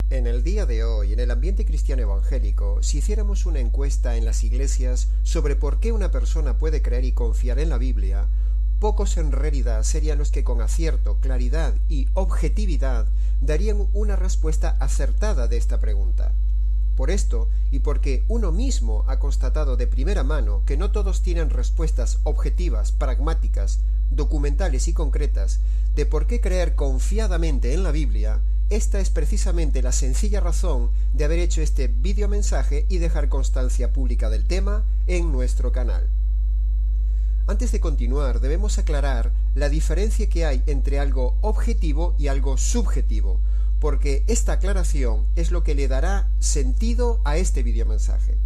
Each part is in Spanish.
En el día de hoy, en el ambiente cristiano evangélico, si hiciéramos una encuesta en las iglesias sobre por qué una persona puede creer y confiar en la Biblia, pocos en realidad serían los que con acierto, claridad y objetividad darían una respuesta acertada de esta pregunta. Por esto, y porque uno mismo ha constatado de primera mano que no todos tienen respuestas objetivas, pragmáticas, documentales y concretas de por qué creer confiadamente en la Biblia, esta es precisamente la sencilla razón de haber hecho este videomensaje y dejar constancia pública del tema en nuestro canal. Antes de continuar, debemos aclarar la diferencia que hay entre algo objetivo y algo subjetivo, porque esta aclaración es lo que le dará sentido a este videomensaje.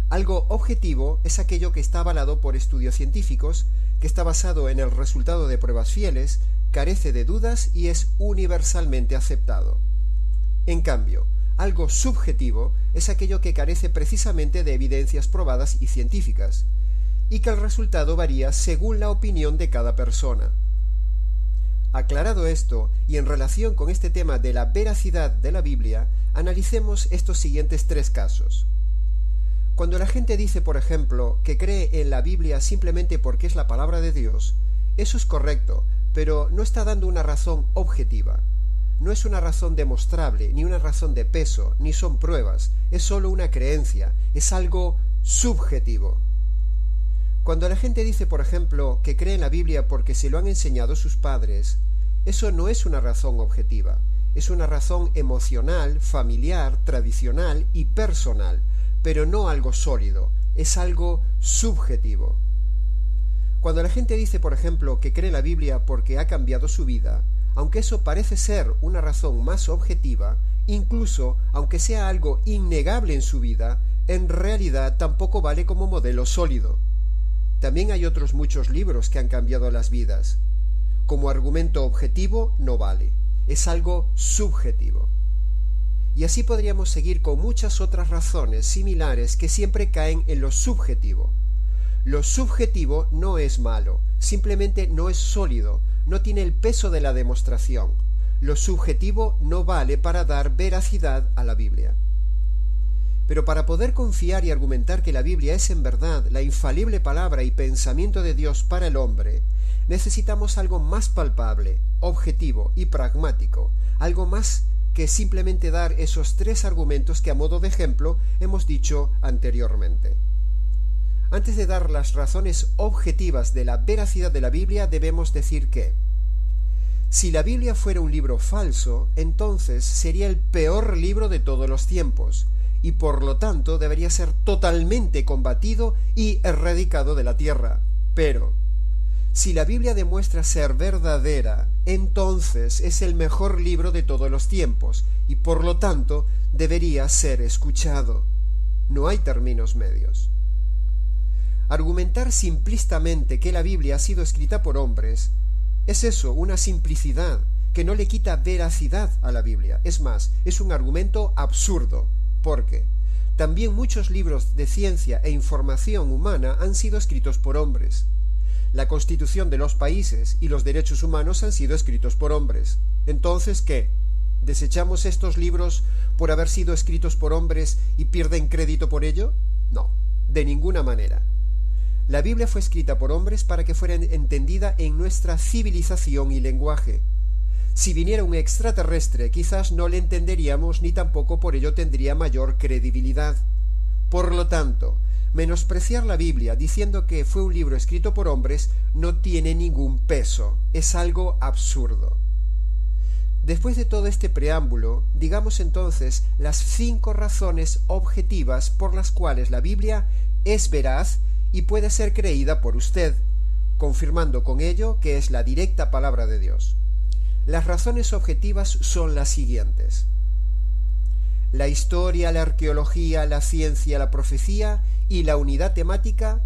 Algo objetivo es aquello que está avalado por estudios científicos, que está basado en el resultado de pruebas fieles, carece de dudas y es universalmente aceptado. En cambio, algo subjetivo es aquello que carece precisamente de evidencias probadas y científicas, y que el resultado varía según la opinión de cada persona. Aclarado esto, y en relación con este tema de la veracidad de la Biblia, analicemos estos siguientes tres casos. Cuando la gente dice, por ejemplo, que cree en la Biblia simplemente porque es la palabra de Dios, eso es correcto, pero no está dando una razón objetiva. No es una razón demostrable, ni una razón de peso, ni son pruebas, es solo una creencia, es algo subjetivo. Cuando la gente dice, por ejemplo, que cree en la Biblia porque se lo han enseñado sus padres, eso no es una razón objetiva, es una razón emocional, familiar, tradicional y personal, pero no algo sólido, es algo subjetivo. Cuando la gente dice, por ejemplo, que cree en la Biblia porque ha cambiado su vida, aunque eso parece ser una razón más objetiva, incluso aunque sea algo innegable en su vida, en realidad tampoco vale como modelo sólido. También hay otros muchos libros que han cambiado las vidas. Como argumento objetivo no vale, es algo subjetivo. Y así podríamos seguir con muchas otras razones similares que siempre caen en lo subjetivo. Lo subjetivo no es malo, simplemente no es sólido, no tiene el peso de la demostración. Lo subjetivo no vale para dar veracidad a la Biblia. Pero para poder confiar y argumentar que la Biblia es en verdad la infalible palabra y pensamiento de Dios para el hombre, necesitamos algo más palpable, objetivo y pragmático, algo más que simplemente dar esos tres argumentos que a modo de ejemplo hemos dicho anteriormente. Antes de dar las razones objetivas de la veracidad de la Biblia, debemos decir que si la Biblia fuera un libro falso, entonces sería el peor libro de todos los tiempos, y por lo tanto debería ser totalmente combatido y erradicado de la tierra. Pero si la Biblia demuestra ser verdadera, entonces es el mejor libro de todos los tiempos, y por lo tanto debería ser escuchado. No hay términos medios. Argumentar simplistamente que la Biblia ha sido escrita por hombres es eso, una simplicidad que no le quita veracidad a la Biblia. Es más, es un argumento absurdo, porque también muchos libros de ciencia e información humana han sido escritos por hombres. La Constitución de los países y los derechos humanos han sido escritos por hombres. Entonces, ¿qué? ¿Desechamos estos libros por haber sido escritos por hombres y pierden crédito por ello? No, de ninguna manera. La Biblia fue escrita por hombres para que fuera entendida en nuestra civilización y lenguaje. Si viniera un extraterrestre, quizás no le entenderíamos ni tampoco por ello tendría mayor credibilidad. Por lo tanto, menospreciar la Biblia diciendo que fue un libro escrito por hombres no tiene ningún peso, es algo absurdo. Después de todo este preámbulo, digamos entonces las 5 razones objetivas por las cuales la Biblia es veraz y puede ser creída por usted, confirmando con ello que es la directa palabra de Dios. Las razones objetivas son las siguientes. La historia, la arqueología, la ciencia, la profecía y la unidad temática,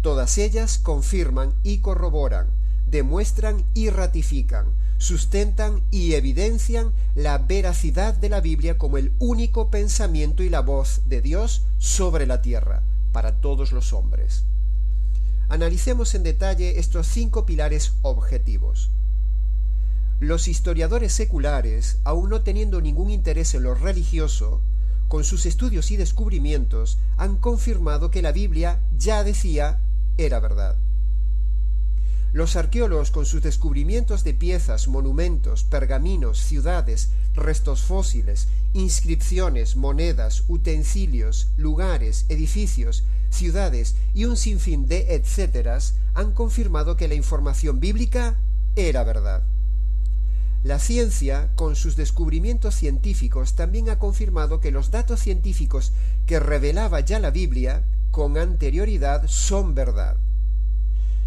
todas ellas confirman y corroboran, demuestran y ratifican, sustentan y evidencian la veracidad de la Biblia como el único pensamiento y la voz de Dios sobre la tierra, para todos los hombres. Analicemos en detalle estos 5 pilares objetivos. Los historiadores seculares, aun no teniendo ningún interés en lo religioso, con sus estudios y descubrimientos, han confirmado que la Biblia ya decía era verdad. Los arqueólogos, con sus descubrimientos de piezas, monumentos, pergaminos, ciudades, restos fósiles, inscripciones, monedas, utensilios, lugares, edificios, ciudades y un sinfín de etcéteras, han confirmado que la información bíblica era verdad. La ciencia, con sus descubrimientos científicos, también ha confirmado que los datos científicos que revelaba ya la Biblia con anterioridad son verdad.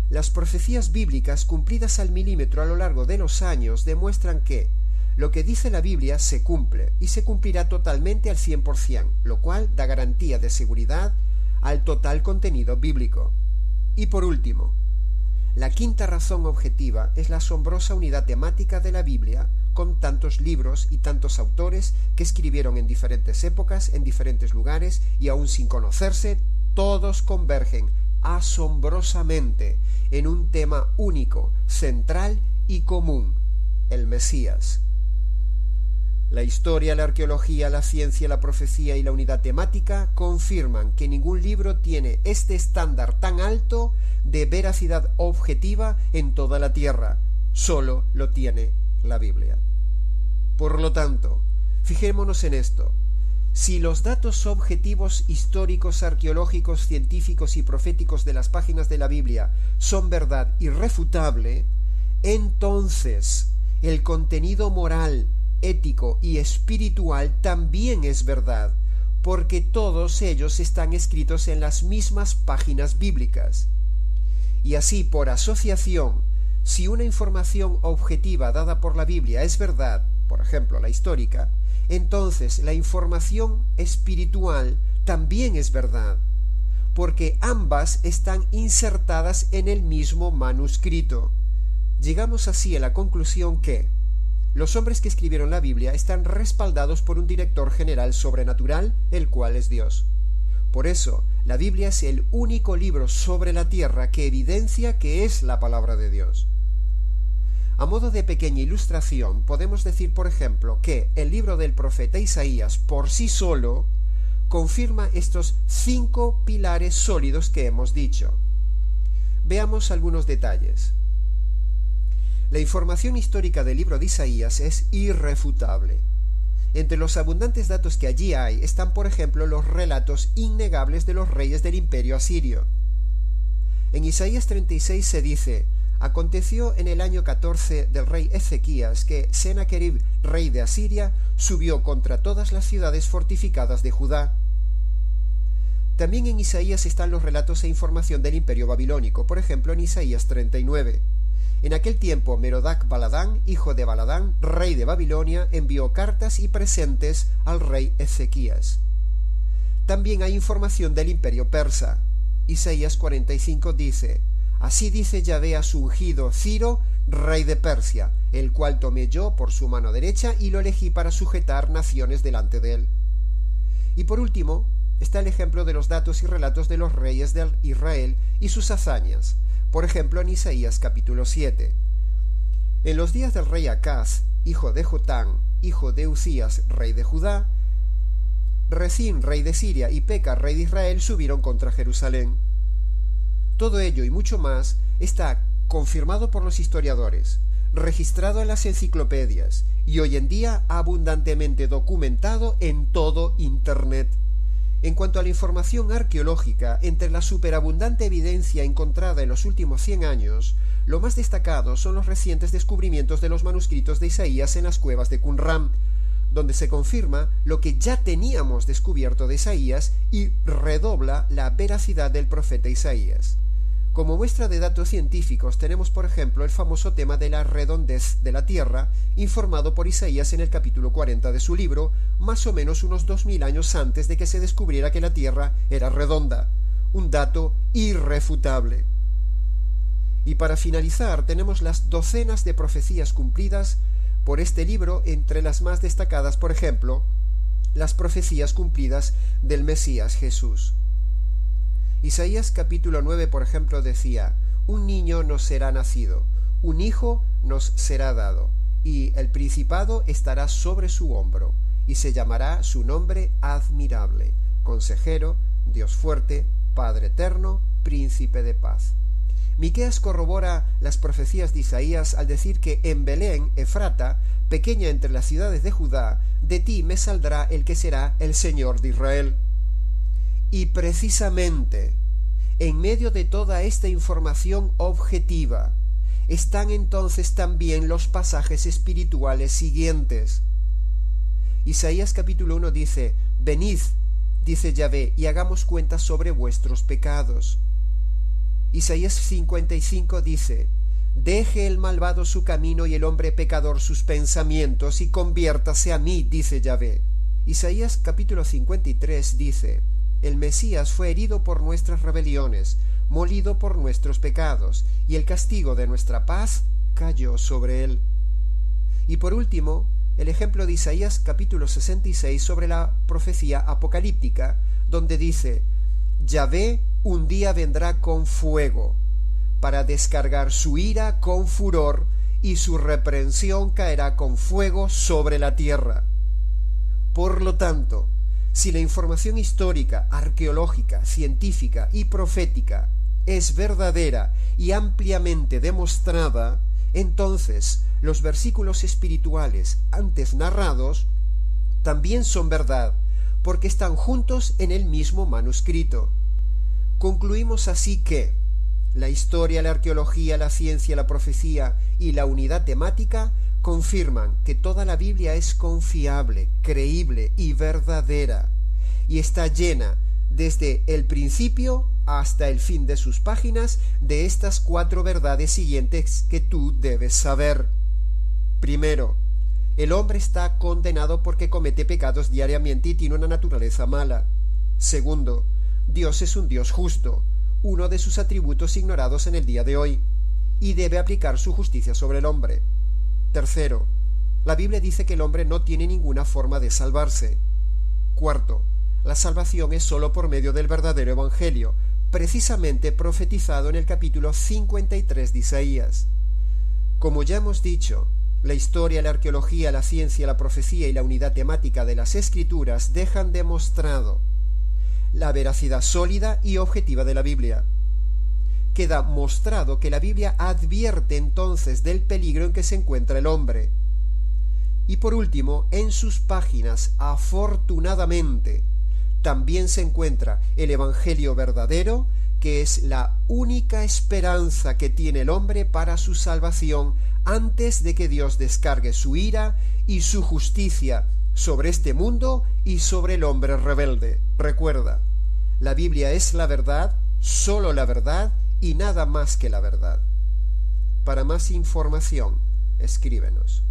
Las profecías bíblicas cumplidas al milímetro a lo largo de los años demuestran que lo que dice la Biblia se cumple y se cumplirá totalmente al 100%, lo cual da garantía de seguridad al total contenido bíblico. Y por último, la quinta razón objetiva es la asombrosa unidad temática de la Biblia, con tantos libros y tantos autores que escribieron en diferentes épocas, en diferentes lugares, y aún sin conocerse, todos convergen asombrosamente en un tema único, central y común: el Mesías. La historia, la arqueología, la ciencia, la profecía y la unidad temática confirman que ningún libro tiene este estándar tan alto de veracidad objetiva en toda la tierra. Solo lo tiene la Biblia. Por lo tanto, fijémonos en esto. Si los datos objetivos históricos, arqueológicos, científicos y proféticos de las páginas de la Biblia son verdad irrefutable, entonces el contenido moral, ético y espiritual también es verdad, porque todos ellos están escritos en las mismas páginas bíblicas. Y así, por asociación, si una información objetiva dada por la Biblia es verdad, por ejemplo la histórica, entonces la información espiritual también es verdad, porque ambas están insertadas en el mismo manuscrito. Llegamos así a la conclusión que los hombres que escribieron la Biblia están respaldados por un director general sobrenatural, el cual es Dios. Por eso, la Biblia es el único libro sobre la tierra que evidencia que es la palabra de Dios. A modo de pequeña ilustración, podemos decir, por ejemplo, que el libro del profeta Isaías por sí solo confirma estos 5 pilares sólidos que hemos dicho. Veamos algunos detalles. La información histórica del libro de Isaías es irrefutable. Entre los abundantes datos que allí hay están, por ejemplo, los relatos innegables de los reyes del imperio asirio. En Isaías 36 se dice: aconteció en el año 14 del rey Ezequías que Sennacherib, rey de Asiria, subió contra todas las ciudades fortificadas de Judá. También en Isaías están los relatos e información del imperio babilónico, por ejemplo en Isaías 39. En aquel tiempo Merodac Baladán, hijo de Baladán, rey de Babilonia, envió cartas y presentes al rey Ezequías. También hay información del imperio persa. Isaías 45 dice: así dice Yahvé a su ungido Ciro, rey de Persia, el cual tomé yo por su mano derecha y lo elegí para sujetar naciones delante de él. Y por último, está el ejemplo de los datos y relatos de los reyes de Israel y sus hazañas. Por ejemplo, en Isaías capítulo 7. En los días del rey Acaz, hijo de Jotán, hijo de Uzías, rey de Judá, Rezín, rey de Siria, y Peca, rey de Israel, subieron contra Jerusalén. Todo ello y mucho más está confirmado por los historiadores, registrado en las enciclopedias y hoy en día abundantemente documentado en todo Internet. En cuanto a la información arqueológica, entre la superabundante evidencia encontrada en los últimos 100 años, lo más destacado son los recientes descubrimientos de los manuscritos de Isaías en las cuevas de Qumran, donde se confirma lo que ya teníamos descubierto de Isaías y redobla la veracidad del profeta Isaías. Como muestra de datos científicos tenemos, por ejemplo, el famoso tema de la redondez de la Tierra, informado por Isaías en el capítulo 40 de su libro, más o menos unos 2000 años antes de que se descubriera que la Tierra era redonda, un dato irrefutable. Y para finalizar tenemos las docenas de profecías cumplidas por este libro, entre las más destacadas, por ejemplo, las profecías cumplidas del Mesías Jesús. Isaías capítulo 9, por ejemplo, decía: un niño nos será nacido, un hijo nos será dado, y el principado estará sobre su hombro, y se llamará su nombre admirable, consejero, Dios fuerte, Padre eterno, príncipe de paz. Miqueas corrobora las profecías de Isaías al decir que en Belén, Efrata, pequeña entre las ciudades de Judá, de ti me saldrá el que será el Señor de Israel. Y precisamente, en medio de toda esta información objetiva, están entonces también los pasajes espirituales siguientes. Isaías capítulo 1 dice: venid, dice Yahvé, y hagamos cuenta sobre vuestros pecados. Isaías 55 dice: deje el malvado su camino y el hombre pecador sus pensamientos, y conviértase a mí, dice Yahvé. Isaías capítulo 53 dice: el Mesías fue herido por nuestras rebeliones, molido por nuestros pecados, y el castigo de nuestra paz cayó sobre él. Y por último, el ejemplo de Isaías capítulo 66 sobre la profecía apocalíptica, donde dice: Yahvé un día vendrá con fuego, para descargar su ira con furor, y su reprensión caerá con fuego sobre la tierra. Por lo tanto, si la información histórica, arqueológica, científica y profética es verdadera y ampliamente demostrada, entonces los versículos espirituales antes narrados también son verdad, porque están juntos en el mismo manuscrito. Concluimos así que la historia, la arqueología, la ciencia, la profecía y la unidad temática confirman que toda la Biblia es confiable, creíble y verdadera, y está llena, desde el principio hasta el fin de sus páginas, de estas 4 verdades siguientes que tú debes saber. Primero, el hombre está condenado porque comete pecados diariamente y tiene una naturaleza mala. Segundo, Dios es un Dios justo, uno de sus atributos ignorados en el día de hoy, y debe aplicar su justicia sobre el hombre. Tercero, la Biblia dice que el hombre no tiene ninguna forma de salvarse. Cuarto, la salvación es sólo por medio del verdadero evangelio, precisamente profetizado en el capítulo 53 de Isaías. Como ya hemos dicho, la historia, la arqueología, la ciencia, la profecía y la unidad temática de las Escrituras dejan demostrado la veracidad sólida y objetiva de la Biblia. Queda mostrado que la Biblia advierte entonces del peligro en que se encuentra el hombre. Y por último, en sus páginas, afortunadamente, también se encuentra el Evangelio verdadero, que es la única esperanza que tiene el hombre para su salvación antes de que Dios descargue su ira y su justicia sobre este mundo y sobre el hombre rebelde. Recuerda, la Biblia es la verdad, sólo la verdad y nada más que la verdad. Para más información, escríbenos.